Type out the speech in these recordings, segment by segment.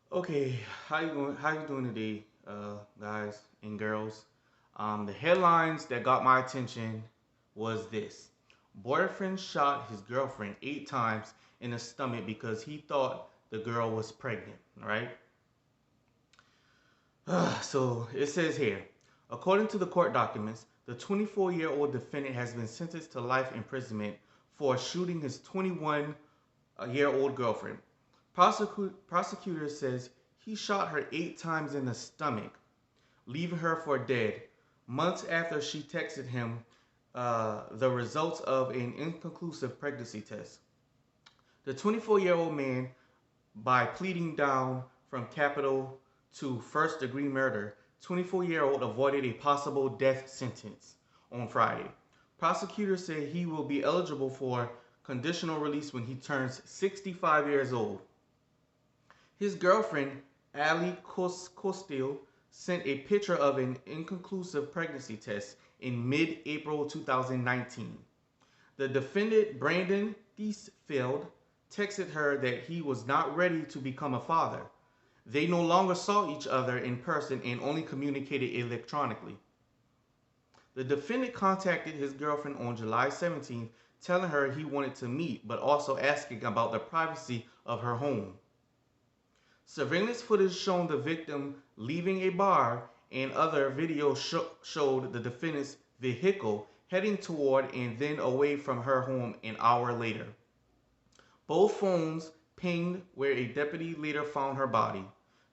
Okay, how you doing today, guys and girls? The headlines that got my attention was this: boyfriend shot his girlfriend 8 times in the stomach because he thought the girl was pregnant. Right? So it says here, according to the court documents, the 24-year-old defendant has been sentenced to life imprisonment for shooting his 21-year-old girlfriend. Prosecutor says he shot her 8 times in the stomach, leaving her for dead, months after she texted him the results of an inconclusive pregnancy test. The 24-year-old man, by pleading down from capital to first degree murder, 24-year-old avoided a possible death sentence on Friday. Prosecutors say he will be eligible for conditional release when he turns 65 years old. His girlfriend, Ali Kostial, sent a picture of an inconclusive pregnancy test in mid-April 2019. The defendant, Brandon theesfeld, texted her that he was not ready to become a father. They no longer saw each other in person and only communicated electronically. The defendant contacted his girlfriend on July 17th, telling her he wanted to meet, but also asking about the privacy of her home. Surveillance footage showing the victim leaving a bar and other video showed the defendant's vehicle heading toward and then away from her home an hour later. Both phones pinged where a deputy later found her body.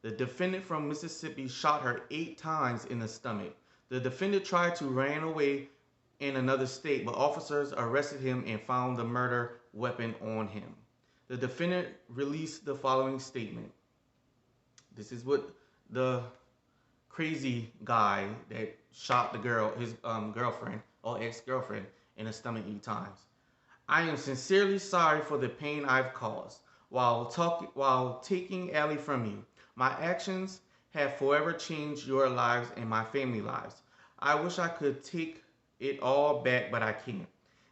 The defendant from Mississippi shot her 8 times in the stomach. The defendant tried to run away in another state, but officers arrested him and found the murder weapon on him. The defendant released the following statement. This is what the crazy guy that shot the girl, his girlfriend or ex-girlfriend, in the stomach 8 times. I am sincerely sorry for the pain I've caused while taking Allie from you. My actions have forever changed your lives and my family lives. I wish I could take it all back, but I can't.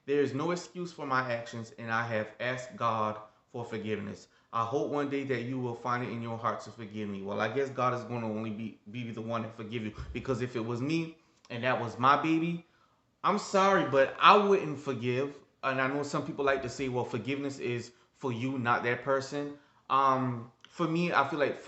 There is no excuse for my actions, and I have asked God for forgiveness. I hope one day that you will find it in your heart to forgive me. Well, I guess God is going to only be the one that forgive you, because if it was me and that was my baby, I'm sorry, but I wouldn't forgive. And I know some people like to say, well, forgiveness is for you, not that person. For me, I feel like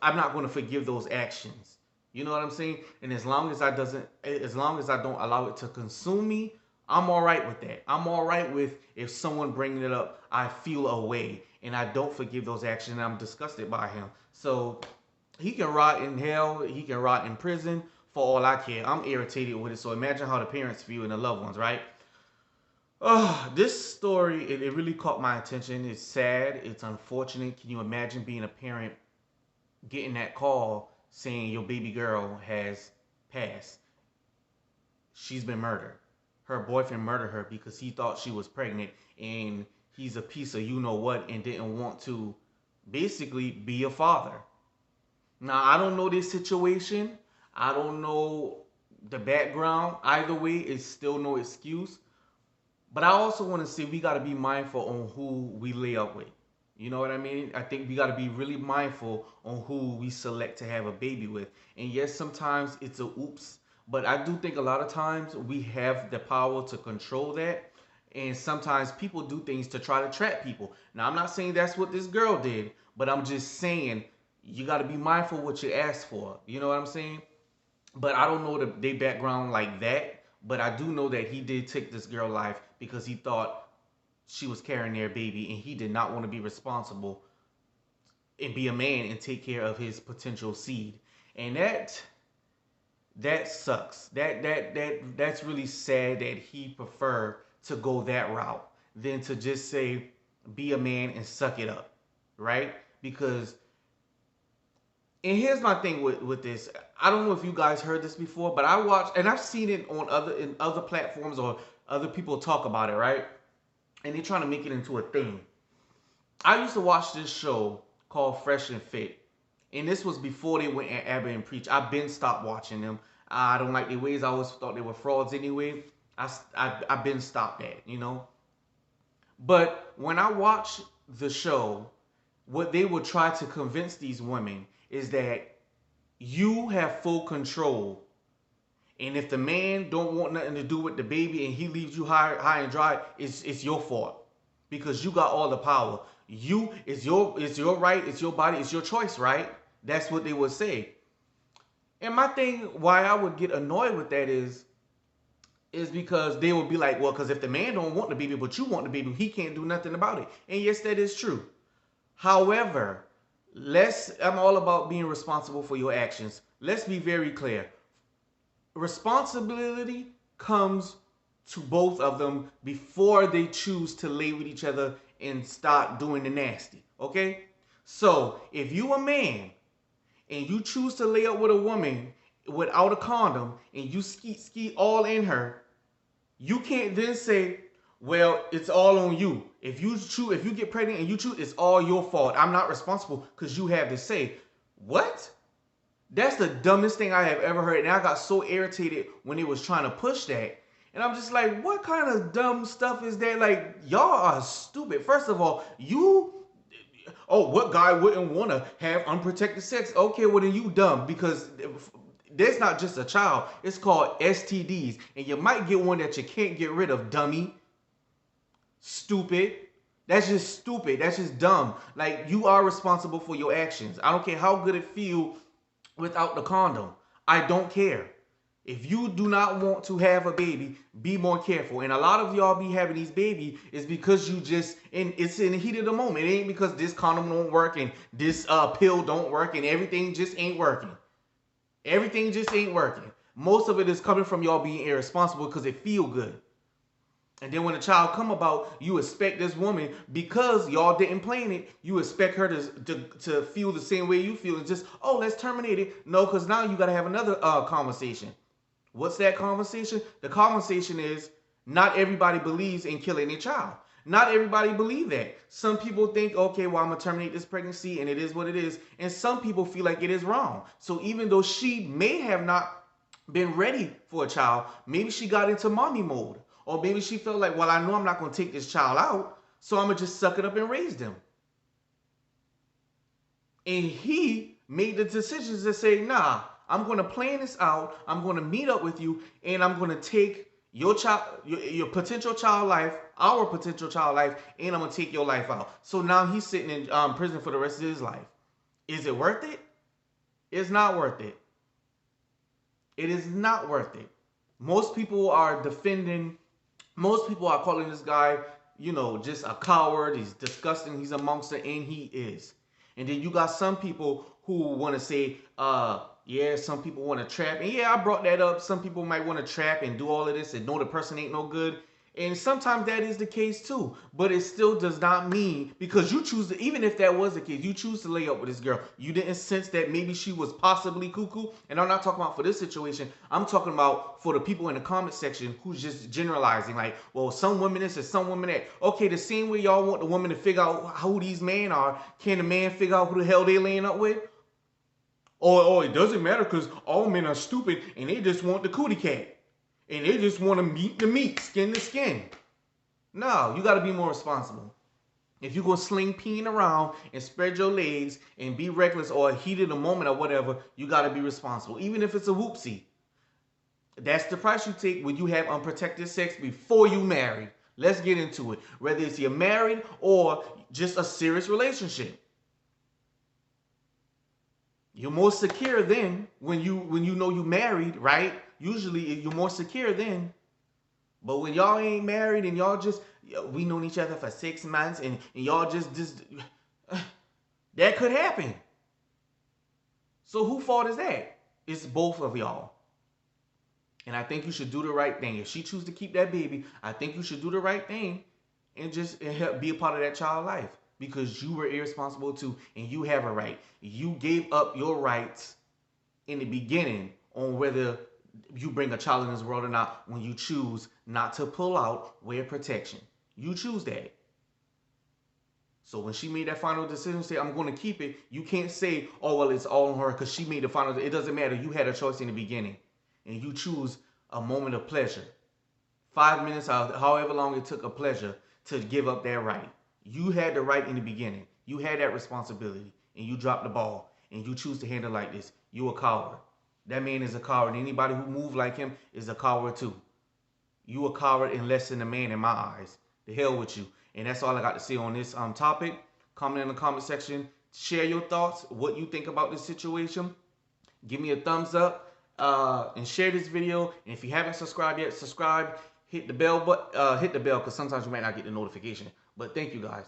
I'm not going to forgive those actions. You know what I'm saying? And as long as I don't allow it to consume me, I'm all right with that. I'm all right with if someone bringing it up, I feel a way and I don't forgive those actions and I'm disgusted by him. So he can rot in hell. He can rot in prison for all I care. I'm irritated with it. So imagine how the parents feel and the loved ones, right? Oh, this story, it really caught my attention. It's sad. It's unfortunate. Can you imagine being a parent, getting that call saying your baby girl has passed? She's been murdered. Her boyfriend murdered her because he thought she was pregnant, and he's a piece of you know what and didn't want to basically be a father. Now, I don't know this situation. I don't know the background. Either way, it's still no excuse. But I also want to say we got to be mindful on who we lay up with. You know what I mean? I think we got to be really mindful on who we select to have a baby with. And yes, sometimes it's a oops, but I do think a lot of times we have the power to control that. And sometimes people do things to try to trap people. Now, I'm not saying that's what this girl did, but I'm just saying you got to be mindful what you ask for. You know what I'm saying? But I don't know their background like that. But I do know that he did take this girl life because he thought she was carrying their baby and he did not want to be responsible and be a man and take care of his potential seed. And that sucks. That's really sad that he preferred to go that route than to just say be a man and suck it up, right? Because and here's my thing with this. I don't know if you guys heard this before, but I watched and I've seen it on other platforms or other people talk about it, right? And they're trying to make it into a thing. I used to watch this show called Fresh and Fit, and this was before they went at Abba and Preach. I've been stopped watching them. I don't like their ways. I always thought they were frauds anyway. I've been stopped at, you know. But when I watch the show, what they will try to convince these women is that you have full control. And if the man don't want nothing to do with the baby and he leaves you high and dry, it's your fault because you got all the power. It's your right, it's your body, it's your choice, right? That's what they would say. And my thing, why I would get annoyed with that is because they would be like, well, because if the man don't want the baby, but you want the baby, he can't do nothing about it. And yes, that is true. However, I'm all about being responsible for your actions. Let's be very clear. Responsibility comes to both of them before they choose to lay with each other and start doing the nasty. Okay? So if you a man and you choose to lay up with a woman without a condom and you ski all in her, you can't then say, well, it's all on you. If you get pregnant and you choose, it's all your fault. I'm not responsible because you have to say. What? That's the dumbest thing I have ever heard. And I got so irritated when they was trying to push that. And I'm just like, what kind of dumb stuff is that? Like, y'all are stupid. First of all, what guy wouldn't want to have unprotected sex? Okay, well then you dumb because there's not just a child. It's called STDs. And you might get one that you can't get rid of, dummy. Stupid. That's just stupid. That's just dumb. Like, you are responsible for your actions. I don't care how good it feels without the condom. I don't care. If you do not want to have a baby, be more careful. And a lot of y'all be having these babies is because it's in the heat of the moment. It ain't because this condom don't work and this pill don't work and everything just ain't working. Everything just ain't working. Most of it is coming from y'all being irresponsible because it feel good. And then when a child come about, you expect this woman, because y'all didn't plan it, you expect her to feel the same way you feel. And just, oh, let's terminate it. No, because now you got to have another conversation. What's that conversation? The conversation is not everybody believes in killing a child. Not everybody believe that. Some people think, okay, well, I'm going to terminate this pregnancy and it is what it is. And some people feel like it is wrong. So even though she may have not been ready for a child, maybe she got into mommy mode. Or maybe she felt like, well, I know I'm not going to take this child out, so I'm going to just suck it up and raise them. And he made the decisions to say, nah, I'm going to plan this out. I'm going to meet up with you, and I'm going to take your child, your potential child life, our potential child life, and I'm going to take your life out. So now he's sitting in prison for the rest of his life. Is it worth it? It's not worth it. It is not worth it. Most people are calling this guy, just a coward. He's disgusting. He's a monster, and he is. And then you got some people who want to say, yeah, some people want to trap. And yeah, I brought that up. Some people might want to trap and do all of this and know the person ain't no good. And sometimes that is the case too. But it still does not mean, because you choose to, even if that was the case, you choose to lay up with this girl. You didn't sense that maybe she was possibly cuckoo. And I'm not talking about for this situation. I'm talking about for the people in the comment section who's just generalizing. Like, well, some women this and some women that. Okay, the same way y'all want the woman to figure out who these men are, can the man figure out who the hell they laying up with? Or it doesn't matter because all men are stupid and they just want the cootie cat. And they just want to meet the meat, skin to skin. No, you got to be more responsible. If you're going to sling peen around and spread your legs and be reckless or heat of the moment or whatever, you got to be responsible. Even if it's a whoopsie. That's the price you take when you have unprotected sex before you marry. Let's get into it. Whether it's you're married or just a serious relationship. You're more secure then when you know you married, right? Usually you're more secure then. But when y'all ain't married and y'all just, we known each other for 6 months and y'all just that could happen. So who fault is that? It's both of y'all. And I think you should do the right thing. If she chooses to keep that baby, I think you should do the right thing and just help be a part of that child's life. Because you were irresponsible too, and you have a right. You gave up your rights in the beginning on whether you bring a child in this world or not when you choose not to pull out, wear protection. You choose that. So when she made that final decision, say, I'm going to keep it, you can't say, oh, well, it's all on her because she made the final. It doesn't matter. You had a choice in the beginning, and you choose a moment of pleasure. 5 minutes, however long it took a pleasure to give up that right. You had the right in the beginning. You had that responsibility and you dropped the ball and you choose to handle like this. You a coward. That man is a coward. Anybody who move like him is a coward too. You a coward and less than a man in my eyes. The hell with you. And that's all I got to say on this topic. Comment in the comment section. Share your thoughts, what you think about this situation. Give me a thumbs up and share this video. And if you haven't subscribed yet, subscribe. Hit the bell, because sometimes you might not get the notification. But thank you guys.